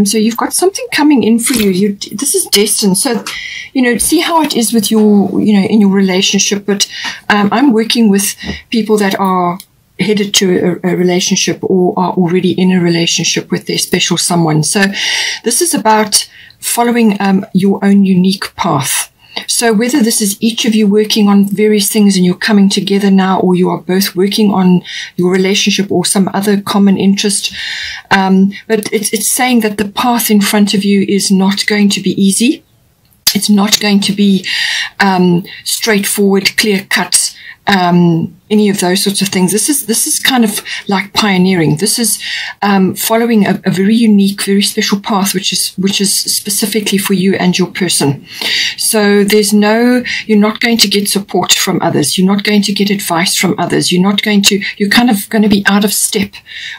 So you've got something coming in for you. This is destined. So, see how it is with your, in your relationship. But I'm working with people that are headed to a relationship or are already in a relationship with their special someone. So this is about following your own unique path. So whether this is each of you working on various things and you're coming together now, or you are both working on your relationship or some other common interest, but it's saying that the path in front of you is not going to be easy. It's not going to be straightforward, clear-cut, any of those sorts of things. This is kind of like pioneering. This is following a very unique, very special path, which is specifically for you and your person. So you're not going to get support from others. You're not going to get advice from others. You're kind of going to be out of step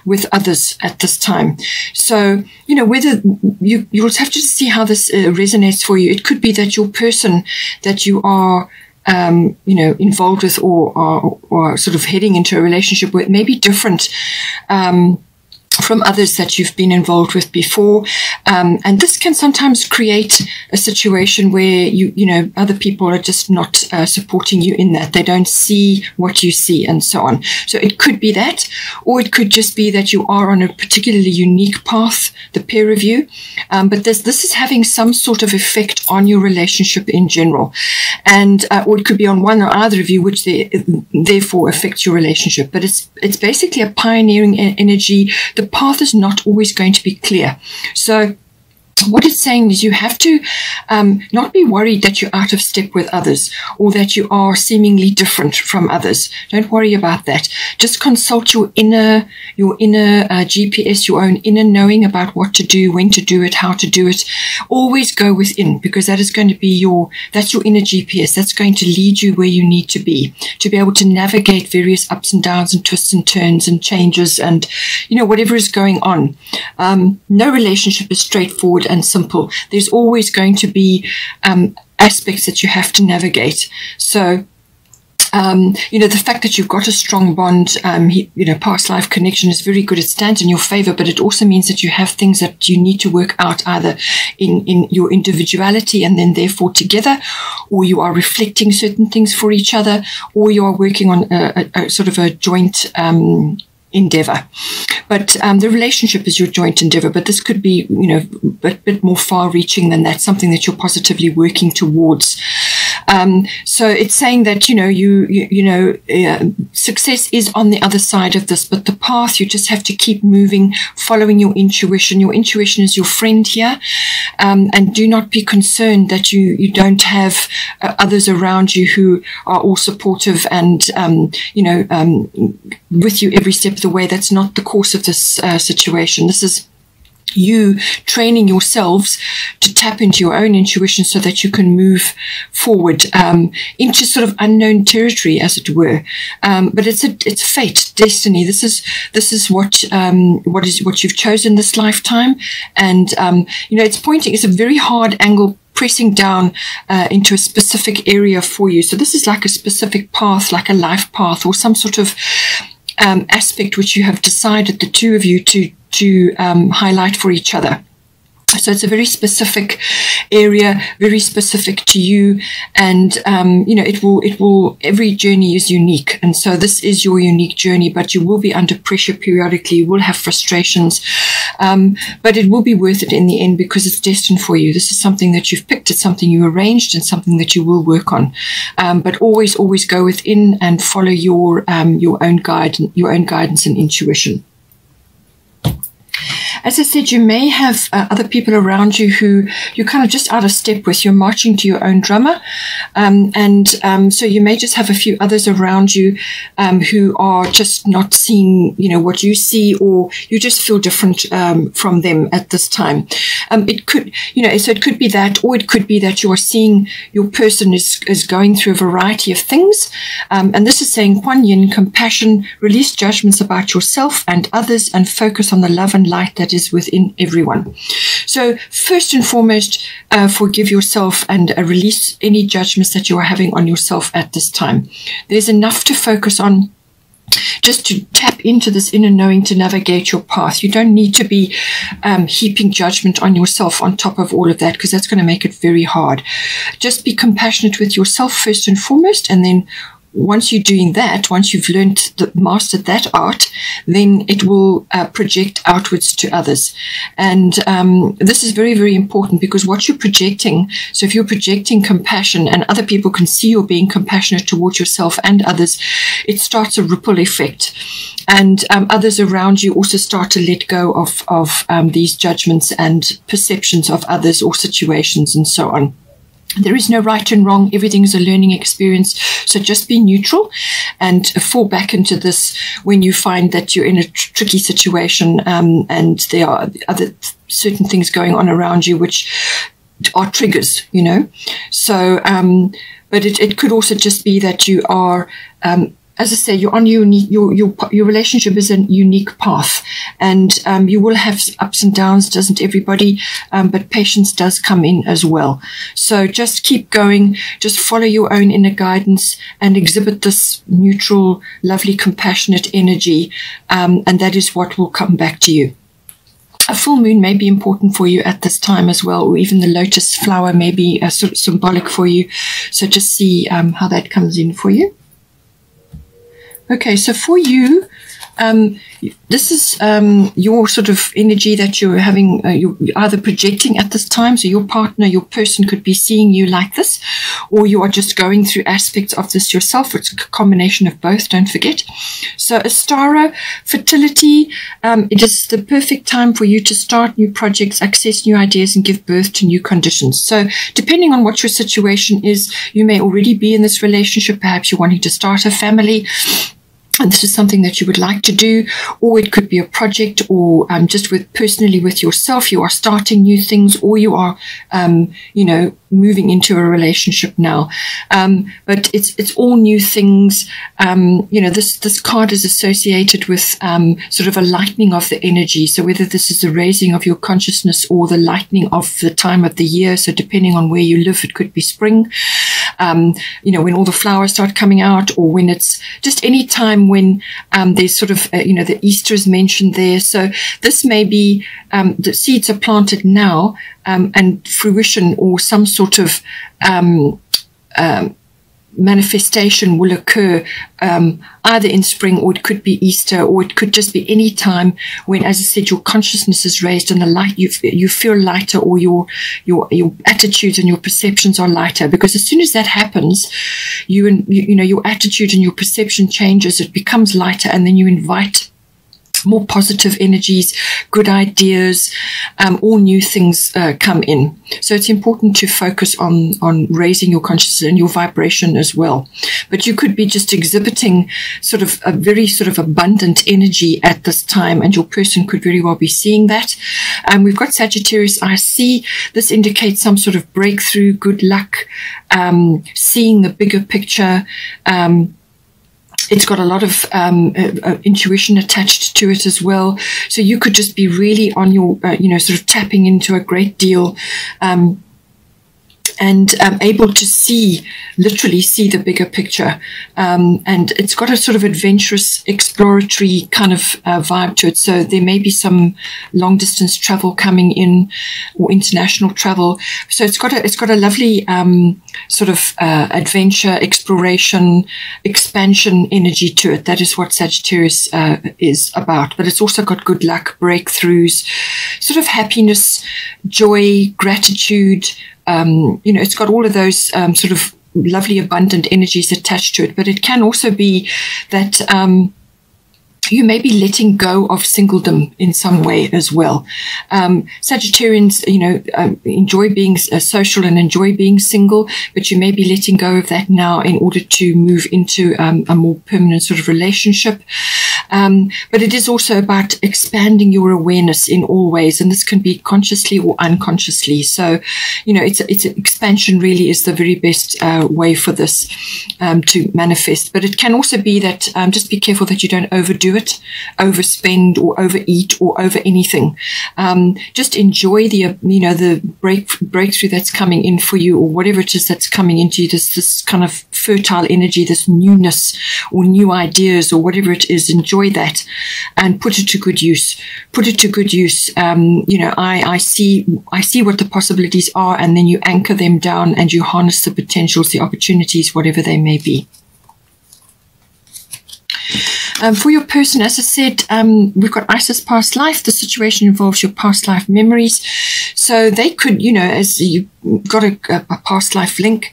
with others at this time. So, whether you'll have to see how this resonates for you. It could be that your person that you are involved with or sort of heading into a relationship with may be different from others that you've been involved with before. And this can sometimes create a situation where other people are just not supporting you in that. They don't see what you see and so on. So it could be that, or it could just be that you are on a particularly unique path, the pair of you. But this is having some sort of effect on your relationship in general. And, or it could be on one or other of you, which therefore affects your relationship. But it's basically a pioneering energy. The path is not always going to be clear. So what it's saying is you have to not be worried that you're out of step with others or that you are seemingly different from others. Don't worry about that. Just consult your inner GPS, your own inner knowing about what to do, when to do it, how to do it. Always go within, because that is going to be that's your inner GPS. That's going to lead you where you need to be able to navigate various ups and downs and twists and turns and changes and, whatever is going on. No relationship is straightforward and simple. There's always going to be aspects that you have to navigate. So, the fact that you've got a strong bond, past life connection is very good. It stands in your favor, but it also means that you have things that you need to work out either in your individuality and then therefore together, or you are reflecting certain things for each other, or you are working on a sort of a joint endeavor. But the relationship is your joint endeavor, but this could be, a bit more far reaching than that, something that you're positively working towards. So it's saying that, success is on the other side of this, but the path, you just have to keep moving, following your intuition. Your intuition is your friend here. And do not be concerned that you don't have others around you who are all supportive and, with you every step of the way. That's not the course of this situation. This is you training yourselves to tap into your own intuition so that you can move forward into sort of unknown territory, as it were. But it's fate, destiny. This is what you've chosen this lifetime, and it's a very hard angle pressing down into a specific area for you. So this is like a specific path, like a life path, or some sort of aspect which you have decided, the two of you, to highlight for each other. So it's a very specific area, very specific to you, and every journey is unique, and so this is your unique journey. But you will be under pressure periodically. You will have frustrations, but it will be worth it in the end, because it's destined for you. This is something that you've picked. It's something you arranged, and something that you will work on. But always go within and follow your own guidance and intuition. As I said, you may have other people around you who you're kind of just out of step with. You're marching to your own drummer. So you may just have a few others around you who are just not seeing, what you see, or you just feel different from them at this time. It could, so it could be that, or it could be that you are seeing your person is going through a variety of things. And this is saying, Kuan Yin, compassion, release judgments about yourself and others, and focus on the love and light that is within everyone. So first and foremost, forgive yourself and release any judgments that you are having on yourself at this time. There's enough to focus on just to tap into this inner knowing to navigate your path. You don't need to be heaping judgment on yourself on top of all of that, because that's going to make it very hard. Just be compassionate with yourself first and foremost, and then once you're doing that, once you've mastered that art, then it will project outwards to others. And this is very, very important, because what you're projecting, so if you're projecting compassion and other people can see you're being compassionate towards yourself and others, it starts a ripple effect. And others around you also start to let go of these judgments and perceptions of others or situations and so on. There is no right and wrong. Everything is a learning experience. So just be neutral and fall back into this when you find that you're in a tricky situation and there are other certain things going on around you which are triggers, you know. So, but it could also just be that you are, as I say, you're on your relationship is a unique path, and you will have ups and downs, doesn't everybody? But patience does come in as well. So just keep going, just follow your own inner guidance and exhibit this neutral, lovely, compassionate energy, and that is what will come back to you. A full moon may be important for you at this time as well, or even the lotus flower may be sort of symbolic for you. So just see how that comes in for you. Okay, so for you, this is your sort of energy that you're having, you're either projecting at this time. So your partner, your person could be seeing you like this, or you are just going through aspects of this yourself. It's a combination of both, don't forget. So Astara, fertility, it is the perfect time for you to start new projects, access new ideas, and give birth to new conditions. So depending on what your situation is, you may already be in this relationship. Perhaps you're wanting to start a family, and this is something that you would like to do, or it could be a project, or just personally with yourself, you are starting new things, or you are, you know, moving into a relationship now. But it's all new things. You know, this card is associated with sort of a lightening of the energy. So whether this is the raising of your consciousness or the lightening of the time of the year. So depending on where you live, it could be spring. You know, when all the flowers start coming out, or when it's just any time when there's sort of, you know, the Easter is mentioned there. So this may be the seeds are planted now, and fruition or some sort of manifestation will occur either in spring, or it could be Easter, or it could just be any time when, as I said, your consciousness is raised and the light, you feel lighter, or your attitudes and your perceptions are lighter. Because as soon as that happens, you know, your attitude and your perception changes, it becomes lighter, and then you invite more positive energies, good ideas, all new things come in. So it's important to focus on raising your consciousness and your vibration as well. But you could be just exhibiting sort of a very sort of abundant energy at this time, and your person could very well be seeing that. We've got Sagittarius. I see this indicates some sort of breakthrough, good luck, seeing the bigger picture. It's got a lot of intuition attached to it as well. So you could just be really on your, you know, sort of tapping into a great deal, and able to see, literally see the bigger picture. And it's got a sort of adventurous, exploratory kind of vibe to it. So there may be some long distance travel coming in, or international travel. So it's got a lovely sort of adventure, exploration, expansion energy to it. That is what Sagittarius is about. But it's also got good luck, breakthroughs, sort of happiness, joy, gratitude. You know, it's got all of those sort of lovely, abundant energies attached to it. But it can also be that you may be letting go of singledom in some way as well. Sagittarians, you know, enjoy being social and enjoy being single, but you may be letting go of that now in order to move into a more permanent sort of relationship. But it is also about expanding your awareness in all ways, and this can be consciously or unconsciously. So, it's expansion really is the very best way for this to manifest. But it can also be that just be careful that you don't overdo it, overspend or overeat or over anything. Just enjoy the breakthrough that's coming in for you, or whatever it is that's coming into you, this kind of fertile energy, this newness or new ideas or whatever it is. Enjoy that and put it to good use. I see what the possibilities are, and then you anchor them down and you harness the potentials, the opportunities, whatever they may be. For your person, as I said, we've got Isis past life. The situation involves your past life memories. So they could, as you've got a past life link,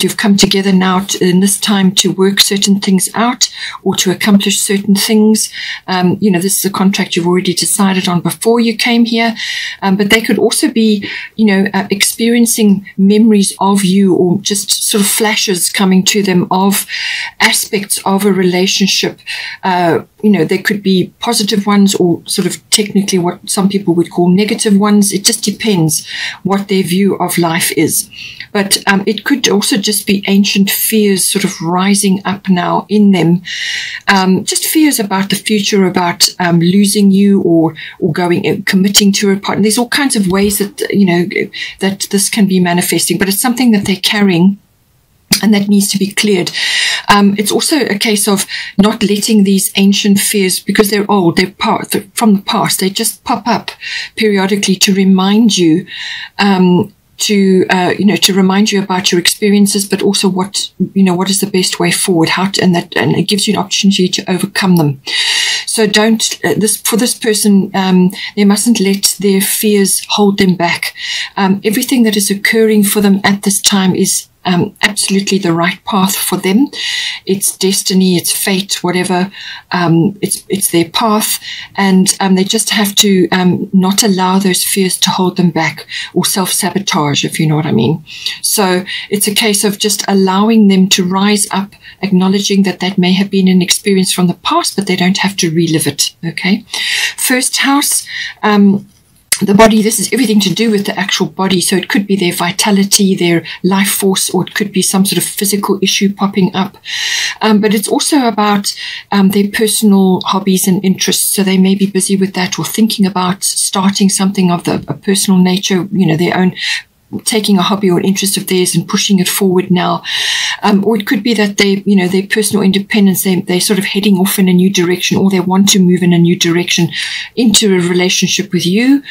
you've come together now in this time to work certain things out or to accomplish certain things. This is a contract you've already decided on before you came here. But they could also be, experiencing memories of you, or just sort of flashes coming to them of aspects of a relationship. There could be positive ones, or sort of technically what some people would call negative ones. It just depends what their view of life is. But it could also just be ancient fears sort of rising up now in them. Just fears about the future, about losing you or committing to a partner. There's all kinds of ways that, that this can be manifesting, but it's something that they're carrying and that needs to be cleared. It's also a case of not letting these ancient fears, because they're old, they're from the past, they just pop up periodically to remind you, to remind you about your experiences, but also what is the best way forward, and it gives you an opportunity to overcome them. So for this person, they mustn't let their fears hold them back. Everything that is occurring for them at this time is absolutely the right path for them. It's destiny, it's fate, whatever. It's their path, and they just have to not allow those fears to hold them back, or self-sabotage, if you know what I mean. So it's a case of just allowing them to rise up, acknowledging that may have been an experience from the past, but they don't have to relive it. Okay. First house. The body, this is everything to do with the actual body. So it could be their vitality, their life force, or it could be some sort of physical issue popping up. But it's also about their personal hobbies and interests. So they may be busy with that, or thinking about starting something of a personal nature, their own, taking a hobby or an interest of theirs and pushing it forward now. Or it could be that their personal independence, they're sort of heading off in a new direction, or they want to move in a new direction into a relationship with you.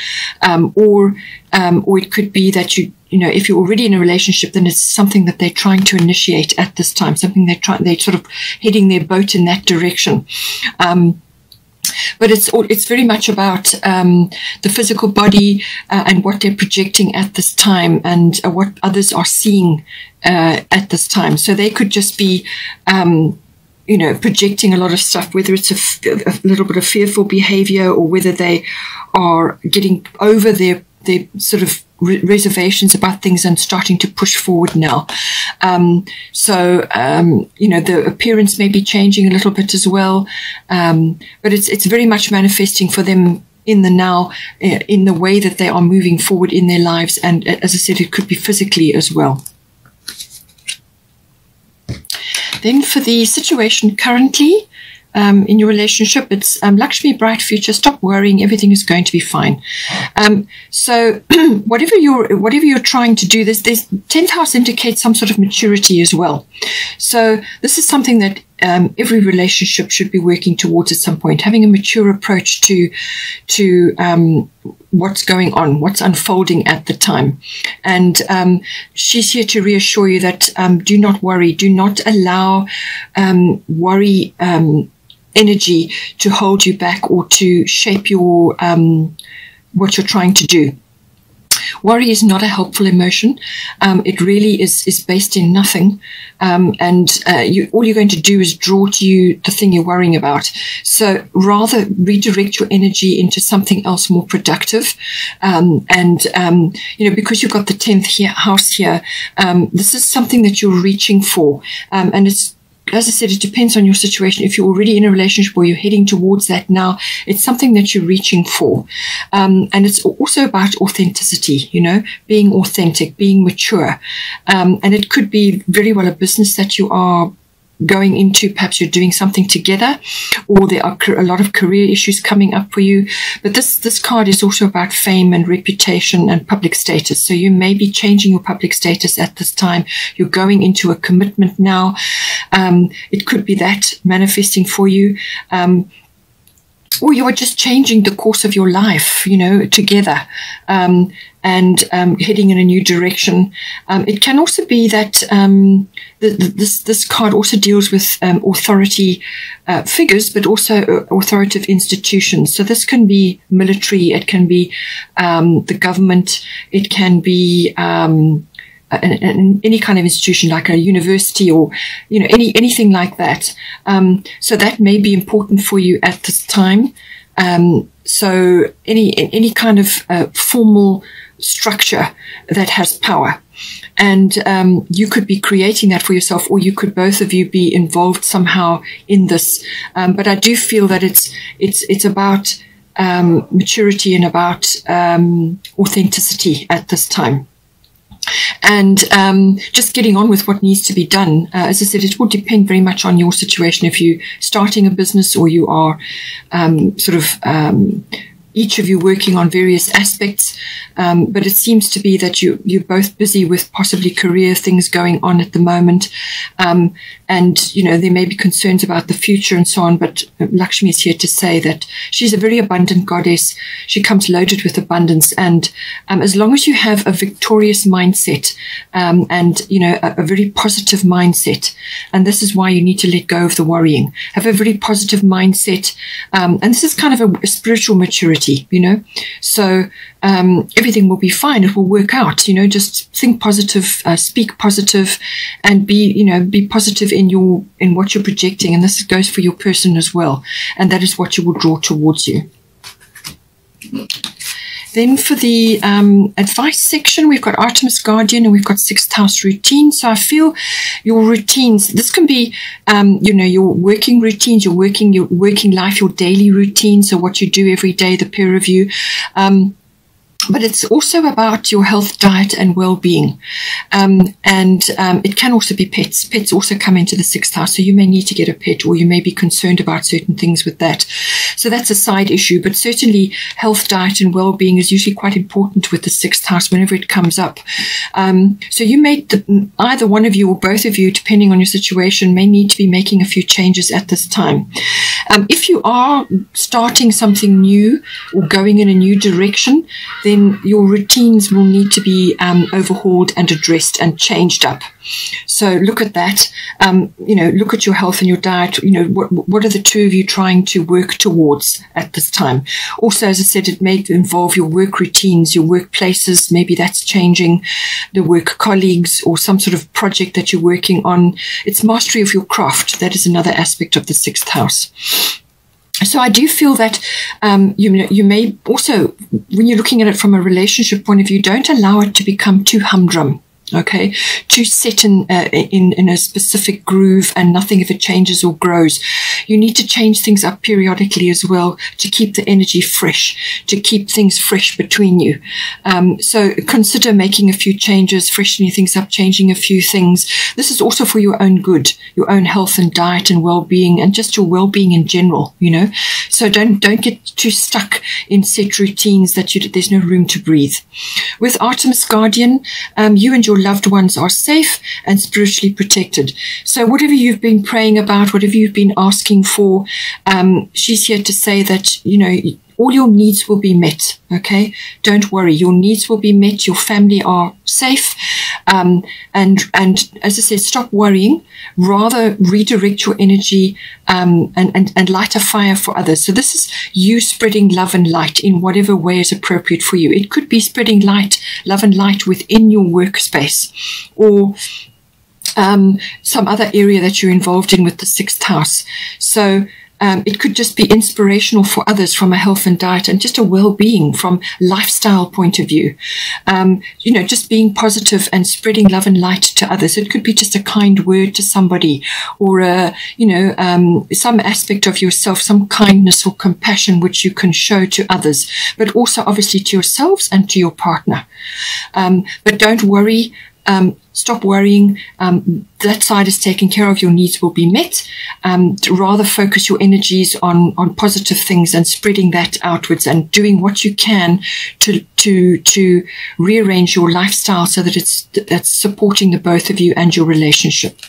Or it could be that if you're already in a relationship, then it's something that they're trying to initiate at this time, something they're sort of heading their boat in that direction. But it's very much about the physical body and what they're projecting at this time, and what others are seeing at this time. So they could just be, projecting a lot of stuff, whether it's a little bit of fearful behavior, or whether they are getting over their sort of reservations about things and starting to push forward now. The appearance may be changing a little bit as well. But it's very much manifesting for them in the now, in the way that they are moving forward in their lives. And as I said, it could be physically as well. Then for the situation currently, in your relationship, it's Lakshmi, bright future. Stop worrying; everything is going to be fine. So whatever you're trying to do, this 10th house indicates some sort of maturity as well. So this is something that every relationship should be working towards at some point, having a mature approach to what's going on, what's unfolding at the time. And she's here to reassure you that do not worry, do not allow worry energy to hold you back or to shape your what you're trying to do. Worry is not a helpful emotion. It really is based in nothing. All you're going to do is draw to you the thing you're worrying about. So rather redirect your energy into something else more productive. Because you've got the 10th house here, this is something that you're reaching for. And as I said, it depends on your situation. If you're already in a relationship or you're heading towards that now, it's something that you're reaching for. And it's also about authenticity, being authentic, being mature. And it could be very well a business that you are going into. Perhaps you're doing something together, or there are a lot of career issues coming up for you. But this card is also about fame and reputation and public status. So you may be changing your public status at this time. You're going into a commitment now. It could be that manifesting for you. Or you are just changing the course of your life, together, and heading in a new direction. It can also be that this card also deals with authority figures, but also authoritative institutions. So this can be military, it can be the government, it can be any kind of institution like a university, or anything like that. So that may be important for you at this time. So any kind of formal structure that has power, and you could be creating that for yourself, or you could, both of you, be involved somehow in this. But I do feel that it's about maturity and about authenticity at this time. And just getting on with what needs to be done. As I said, it will depend very much on your situation. If you're starting a business, or you are each of you working on various aspects, but it seems to be that you're both busy with possibly career things going on at the moment, and there may be concerns about the future and so on. But Lakshmi is here to say that she's a very abundant goddess. She comes loaded with abundance, and as long as you have a victorious mindset, and a very positive mindset, and this is why you need to let go of the worrying. Have a very positive mindset, and this is kind of a spiritual maturity. So everything will be fine. It will work out. Just think positive, speak positive, and be positive in what you're projecting. And this goes for your person as well. And that is what you will draw towards you. Then for the advice section, we've got Artemis Guardian, and we've got 6th house routine. So I feel your routines, this can be, your working routines, your working life, your daily routine. So what you do every day, the peer review. But it's also about your health, diet, and well-being. And it can also be pets. Pets also come into the 6th house. So you may need to get a pet, or you may be concerned about certain things with that. So that's a side issue. But certainly health, diet, and well-being is usually quite important with the 6th house whenever it comes up. So you may, either one of you or both of you, depending on your situation, may need to be making a few changes at this time. If you are starting something new or going in a new direction, then your routines will need to be overhauled and addressed and changed up. So look at that. Look at your health and your diet. What are the two of you trying to work towards at this time? Also, as I said, it may involve your work routines, your workplaces. Maybe that's changing, the work colleagues, or some sort of project that you're working on. It's mastery of your craft. That is another aspect of the 6th house. So I do feel that you may also, when you're looking at it from a relationship point of view, don't allow it to become too humdrum. Okay, too set in a specific groove, and nothing if it changes or grows. You need to change things up periodically as well to keep the energy fresh, to keep things fresh between you. So consider making a few changes, freshening things up, changing a few things. This is also for your own good, your own health and diet and well-being, and just your well-being in general. So don't get too stuck in set routines that there's no room to breathe. With Artemis Guardian, you and your loved ones are safe and spiritually protected. So whatever you've been praying about, whatever you've been asking for, she's here to say that, all your needs will be met. Okay, don't worry, your needs will be met. Your family are safe, and as I said, stop worrying. Rather redirect your energy and light a fire for others. So this is you spreading love and light in whatever way is appropriate for you. It could be spreading love and light within your workspace, or some other area that you're involved in with the 6th house. So It could just be inspirational for others from a health and diet and just a well-being from lifestyle point of view. Just being positive and spreading love and light to others. It could be just a kind word to somebody, or some aspect of yourself, some kindness or compassion which you can show to others, but also obviously to yourselves and to your partner. But don't worry. Stop worrying. That side is taken care of. Your needs will be met. To rather focus your energies on positive things and spreading that outwards and doing what you can to rearrange your lifestyle so that that's supporting the both of you and your relationship.